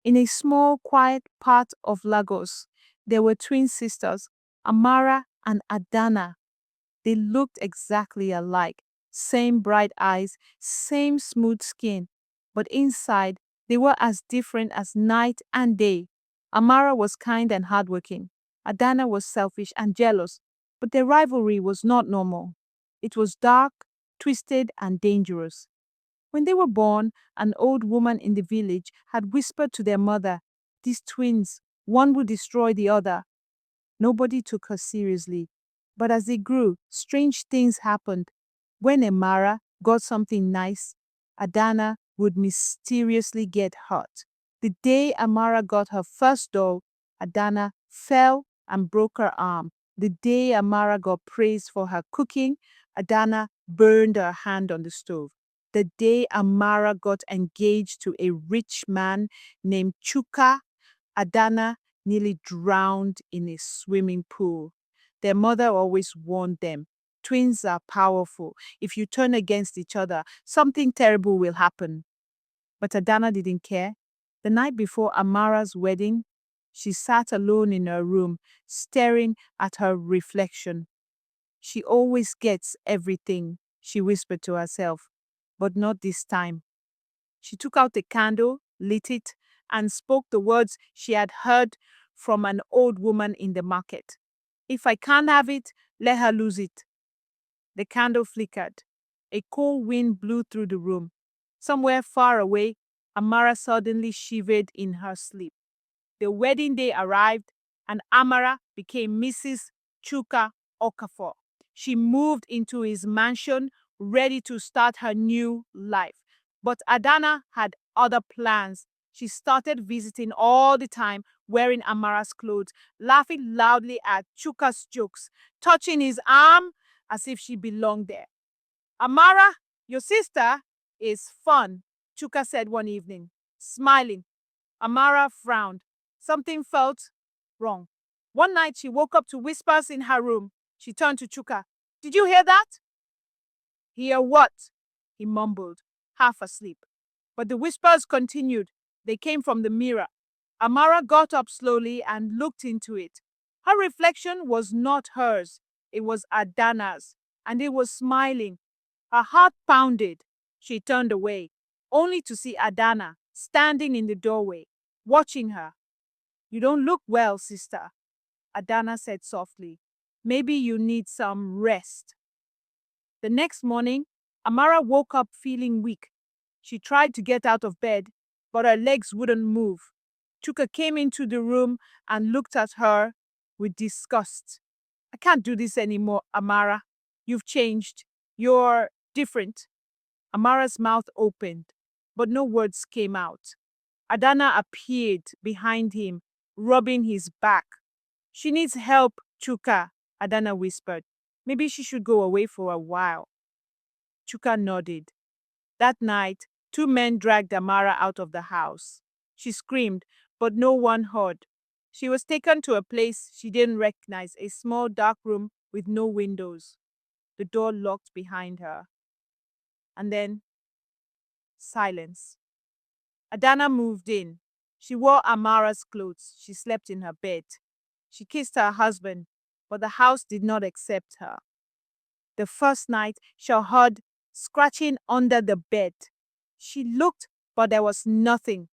In a small, quiet part of Lagos, there were twin sisters, Amara and Adanna. They looked exactly alike, same bright eyes, same smooth skin, but inside they were as different as night and day. Amara was kind and hardworking. Adanna was selfish and jealous, but their rivalry was not normal. It was dark, twisted, and dangerous. When they were born, an old woman in the village had whispered to their mother, "These twins, one will destroy the other." Nobody took her seriously. But as they grew, strange things happened. When Amara got something nice, Adanna would mysteriously get hurt. The day Amara got her first doll, Adanna fell and broke her arm. The day Amara got praised for her cooking, Adanna burned her hand on the stove. The day Amara got engaged to a rich man named Chuka, Adanna nearly drowned in a swimming pool. Their mother always warned them, twins are powerful. If you turn against each other, something terrible will happen. But Adanna didn't care. The night before Amara's wedding, she sat alone in her room, staring at her reflection. "She always gets everything," she whispered to herself, "but not this time." She took out a candle, lit it, and spoke the words she had heard from an old woman in the market. "If I can't have it, let her lose it." The candle flickered. A cold wind blew through the room. Somewhere far away, Amara suddenly shivered in her sleep. The wedding day arrived, and Amara became Mrs. Chuka Okafor. She moved into his mansion, ready to start her new life. But Adanna had other plans. She started visiting all the time, wearing Amara's clothes, laughing loudly at Chuka's jokes, touching his arm as if she belonged there. "Amara, your sister is fun," Chuka said one evening, smiling. Amara frowned. Something felt wrong. One night she woke up to whispers in her room. She turned to Chuka. "Did you hear that?" "Hear what?" he mumbled, half asleep. But the whispers continued. They came from the mirror. Amara got up slowly and looked into it. Her reflection was not hers. It was Adanna's, and it was smiling. Her heart pounded. She turned away, only to see Adanna standing in the doorway, watching her. "You don't look well, sister," Adanna said softly. "Maybe you need some rest." The next morning, Amara woke up feeling weak. She tried to get out of bed, but her legs wouldn't move. Chuka came into the room and looked at her with disgust. "I can't do this anymore, Amara. You've changed. You're different." Amara's mouth opened, but no words came out. Adanna appeared behind him, rubbing his back. "She needs help, Chuka," Adanna whispered. "Maybe she should go away for a while." Chuka nodded. That night, two men dragged Amara out of the house. She screamed, but no one heard. She was taken to a place she didn't recognize, a small dark room with no windows. The door locked behind her. And then, silence. Adanna moved in. She wore Amara's clothes. She slept in her bed. She kissed her husband, but the house did not accept her. The first night, she heard scratching under the bed. She looked, but there was nothing.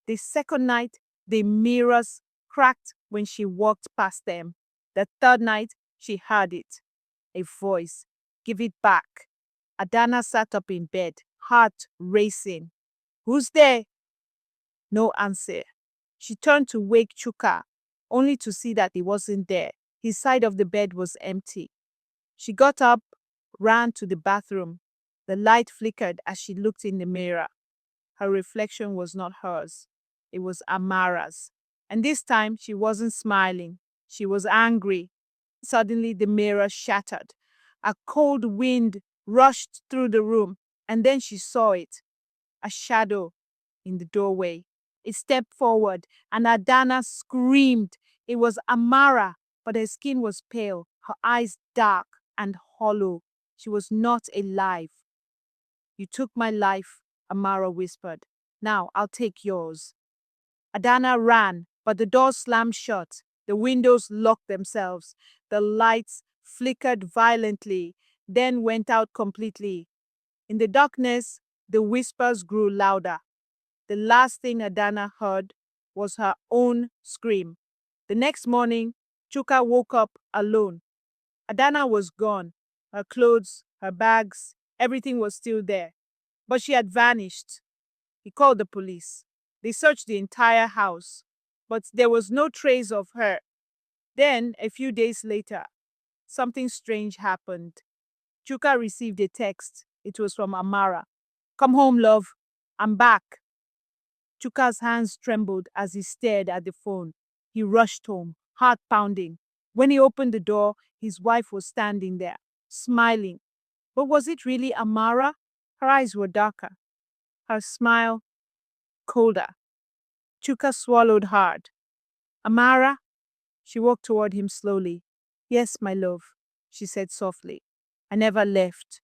The second night, the mirrors cracked when she walked past them. The third night, she heard it. A voice. "Give it back." Adanna sat up in bed, heart racing. "Who's there?" No answer. She turned to wake Chuka, only to see that he wasn't there. His side of the bed was empty. She got up, ran to the bathroom. The light flickered as she looked in the mirror. Her reflection was not hers. It was Amara's. And this time she wasn't smiling. She was angry. Suddenly the mirror shattered. A cold wind rushed through the room, and then she saw it. A shadow in the doorway. It stepped forward, and Adanna screamed. It was Amara, but her skin was pale, her eyes dark and hollow. She was not alive. "You took my life," Amara whispered. "Now I'll take yours." Adanna ran, but the door slammed shut. The windows locked themselves. The lights flickered violently, then went out completely. In the darkness, the whispers grew louder. The last thing Adanna heard was her own scream. The next morning, Chuka woke up alone. Adanna was gone. Her clothes, her bags, everything was still there. But she had vanished. He called the police. They searched the entire house, but there was no trace of her. Then, a few days later, something strange happened. Chuka received a text. It was from Amara. "Come home, love. I'm back." Chuka's hands trembled as he stared at the phone. He rushed home, heart pounding. When he opened the door, his wife was standing there, smiling. But was it really Amara? Her eyes were darker, her smile colder. Chuka swallowed hard. "Amara?" She walked toward him slowly. "Yes, my love," she said softly. "I never left.